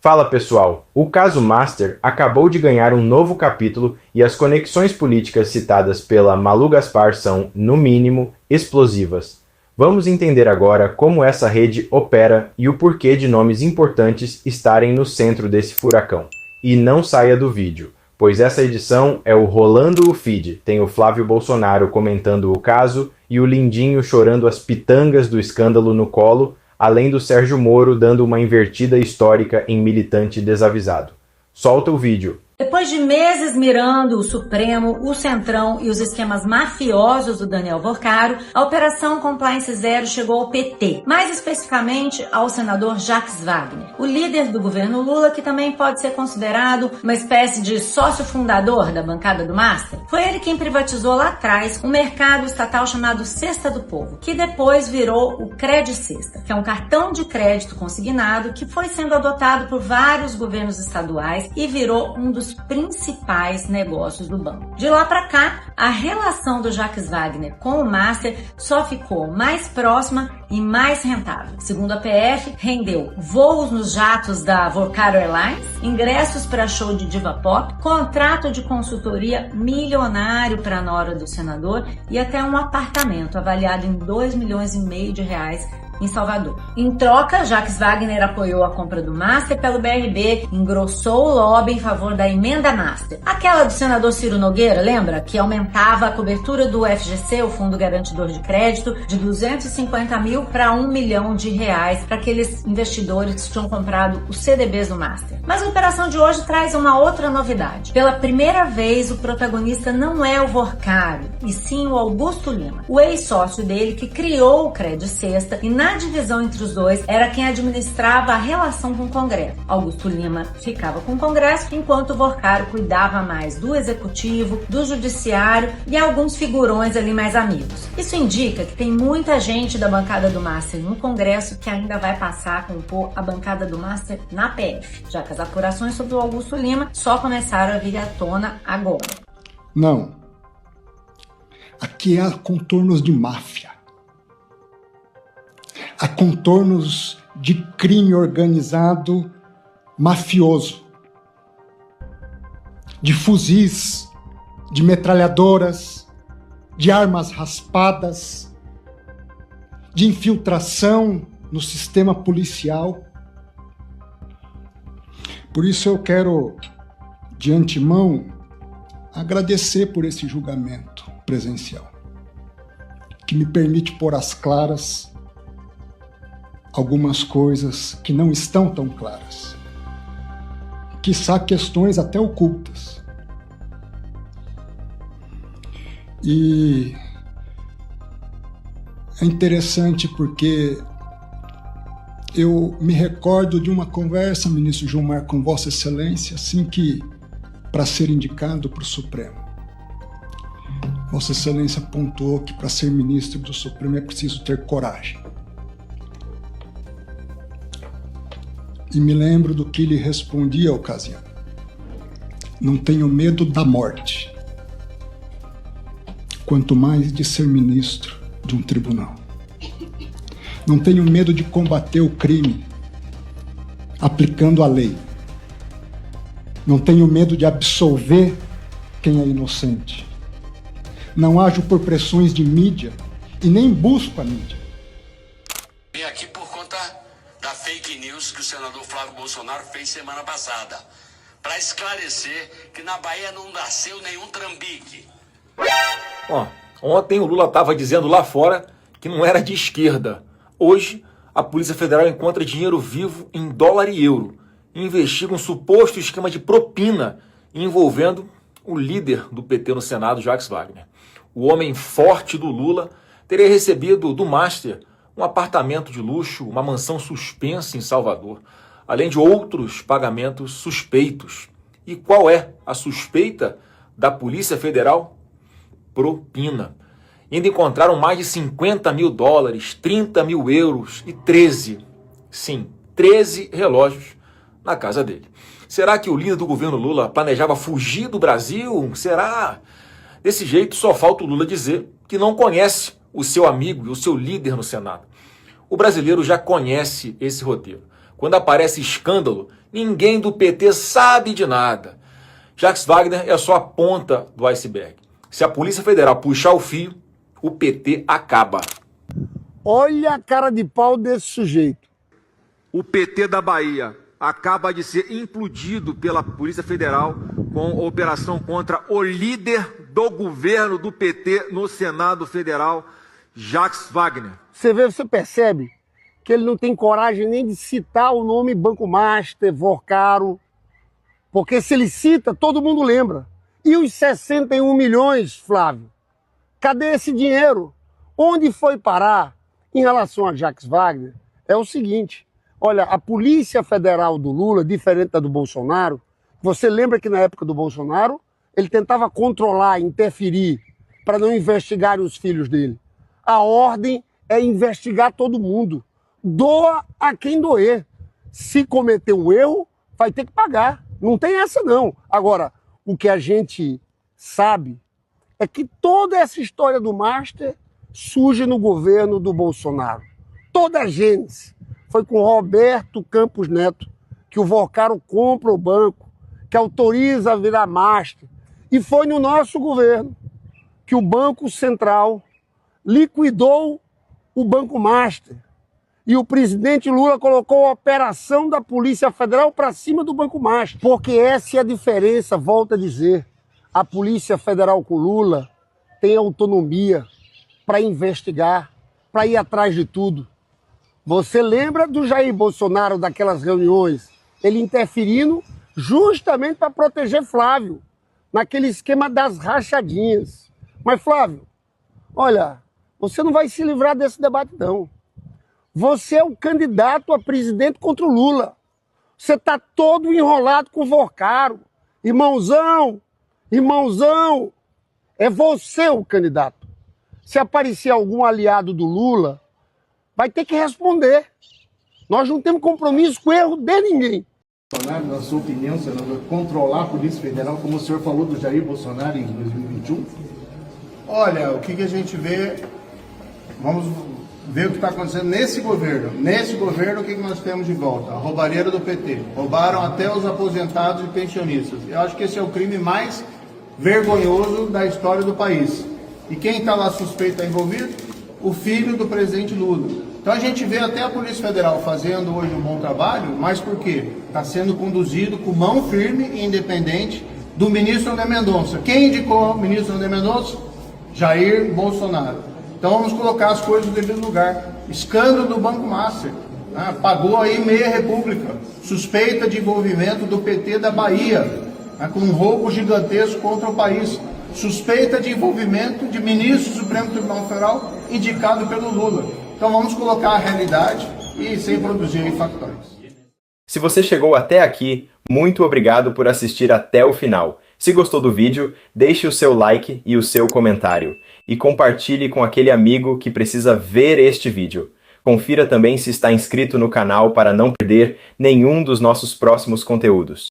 Fala pessoal, o caso Master acabou de ganhar um novo capítulo e as conexões políticas citadas pela Malu Gaspar são, no mínimo, explosivas. Vamos entender agora como essa rede opera e o porquê de nomes importantes estarem no centro desse furacão. E não saia do vídeo, pois essa edição é o Rolando o Feed, tem o Flávio Bolsonaro comentando o caso e o Lindinho chorando as pitangas do escândalo no colo, além do Sérgio Moro dando uma invertida histórica em militante desavisado. Solta o vídeo. Depois de meses mirando o Supremo, o Centrão e os esquemas mafiosos do Daniel Vorcaro, a Operação Compliance Zero chegou ao PT, mais especificamente ao senador Jacques Wagner, o líder do governo Lula, que também pode ser considerado uma espécie de sócio fundador da bancada do Master. Foi ele quem privatizou lá atrás um mercado estatal chamado Cesta do Povo, que depois virou o Credicesta, que é um cartão de crédito consignado que foi sendo adotado por vários governos estaduais e virou um dos principais negócios do banco. De lá para cá, a relação do Jacques Wagner com o Master só ficou mais próxima e mais rentável. Segundo a PF, rendeu voos nos jatos da Vorcaro Airlines, ingressos para show de diva pop, contrato de consultoria milionário para a nora do senador e até um apartamento avaliado em 2,5 milhões de reais em Salvador. Em troca, Jacques Wagner apoiou a compra do Master pelo BRB, engrossou o lobby em favor da emenda Master. Aquela do senador Ciro Nogueira, lembra? Que aumentava a cobertura do FGC, o Fundo Garantidor de Crédito, de 250 mil para 1 milhão de reais para aqueles investidores que tinham comprado os CDBs do Master. Mas a operação de hoje traz uma outra novidade. Pela primeira vez, o protagonista não é o Vorcaro, e sim o Augusto Lima, o ex-sócio dele que criou o Credicesta e na divisão entre os dois era quem administrava a relação com o Congresso. Augusto Lima ficava com o Congresso, enquanto o Vorcaro cuidava mais do Executivo, do Judiciário e alguns figurões ali mais amigos. Isso indica que tem muita gente da bancada do Master no Congresso que ainda vai passar a compor a bancada do Master na PF, já que as apurações sobre o Augusto Lima só começaram a vir à tona agora. Não. Aqui há contornos de máfia. Há contornos de crime organizado mafioso, de fuzis, de metralhadoras, de armas raspadas, de infiltração no sistema policial. Por isso eu quero, de antemão, agradecer por esse julgamento presencial, que me permite pôr às claras algumas coisas que não estão tão claras, quiçá questões até ocultas. E é interessante porque eu me recordo de uma conversa, ministro Gilmar, com Vossa Excelência, assim que, para ser indicado para o Supremo, Vossa Excelência pontuou que para ser ministro do Supremo é preciso ter coragem. E me lembro do que lhe respondi à ocasião. Não tenho medo da morte, quanto mais de ser ministro de um tribunal. Não tenho medo de combater o crime aplicando a lei. Não tenho medo de absolver quem é inocente. Não ajo por pressões de mídia e nem busco a mídia. Vim aqui por conta da fake news que o senador Flávio Bolsonaro fez semana passada, para esclarecer que na Bahia não nasceu nenhum trambique. Ontem o Lula estava dizendo lá fora que não era de esquerda. Hoje, a Polícia Federal encontra dinheiro vivo em dólar e euro e investiga um suposto esquema de propina envolvendo o líder do PT no Senado, Jacques Wagner. O homem forte do Lula teria recebido do Master um apartamento de luxo, uma mansão suspensa em Salvador, além de outros pagamentos suspeitos. E qual é a suspeita da Polícia Federal? Propina. Ainda encontraram mais de 50 mil dólares, 30 mil euros e 13 relógios na casa dele. Será que o líder do governo Lula planejava fugir do Brasil? Será? Desse jeito, só falta o Lula dizer que não conhece o seu amigo e o seu líder no Senado. O brasileiro já conhece esse roteiro. Quando aparece escândalo, ninguém do PT sabe de nada. Jacques Wagner é só a ponta do iceberg. Se a Polícia Federal puxar o fio, o PT acaba. Olha a cara de pau desse sujeito. O PT da Bahia acaba de ser implodido pela Polícia Federal com a operação contra o líder do governo do PT no Senado Federal, Jacques Wagner. Você percebe que ele não tem coragem nem de citar o nome Banco Master, Vorcaro, porque se ele cita, todo mundo lembra. E os 61 milhões, Flávio? Cadê esse dinheiro? Onde foi parar? Em relação a Jacques Wagner, é o seguinte, olha, a Polícia Federal do Lula, diferente da do Bolsonaro, você lembra que na época do Bolsonaro, ele tentava controlar, interferir, para não investigarem os filhos dele. A ordem é investigar todo mundo. Doa a quem doer. Se cometer um erro, vai ter que pagar. Não tem essa não. Agora, o que a gente sabe é que toda essa história do Master surge no governo do Bolsonaro. Toda a gente. Foi com Roberto Campos Neto que o Vorcaro compra o banco, que autoriza a virar Master. E foi no nosso governo que o Banco Central liquidou o Banco Master. E o presidente Lula colocou a operação da Polícia Federal para cima do Banco Master. Porque essa é a diferença, volto a dizer. A Polícia Federal com Lula tem autonomia para investigar, para ir atrás de tudo. Você lembra do Jair Bolsonaro, daquelas reuniões? Ele interferindo justamente para proteger Flávio, naquele esquema das rachadinhas. Mas Flávio, olha, você não vai se livrar desse debate não. Você é o candidato a presidente contra o Lula. Você está todo enrolado com o Vorcaro. Irmãozão, é você o candidato. Se aparecer algum aliado do Lula, vai ter que responder. Nós não temos compromisso com o erro de ninguém. Na sua opinião, senador, controlar a Polícia Federal, como o senhor falou do Jair Bolsonaro em 2021? Olha, o que a gente vê, vamos ver o que está acontecendo nesse governo. Nesse governo, o que nós temos de volta? A roubalheira do PT. Roubaram até os aposentados e pensionistas. Eu acho que esse é o crime mais vergonhoso da história do país. E quem está lá suspeito, está envolvido? O filho do presidente Lula. Então a gente vê até a Polícia Federal fazendo hoje um bom trabalho, mas por quê? Está sendo conduzido com mão firme e independente do ministro André Mendonça. Quem indicou o ministro André Mendonça? Jair Bolsonaro. Então vamos colocar as coisas no devido lugar. Escândalo do Banco Master. Pagou aí meia república. Suspeita de envolvimento do PT da Bahia, com um roubo gigantesco contra o país. Suspeita de envolvimento de ministro do Supremo Tribunal Federal indicado pelo Lula. Então vamos colocar a realidade e sem produzir factórios. Se você chegou até aqui, muito obrigado por assistir até o final. Se gostou do vídeo, deixe o seu like e o seu comentário. E compartilhe com aquele amigo que precisa ver este vídeo. Confira também se está inscrito no canal para não perder nenhum dos nossos próximos conteúdos.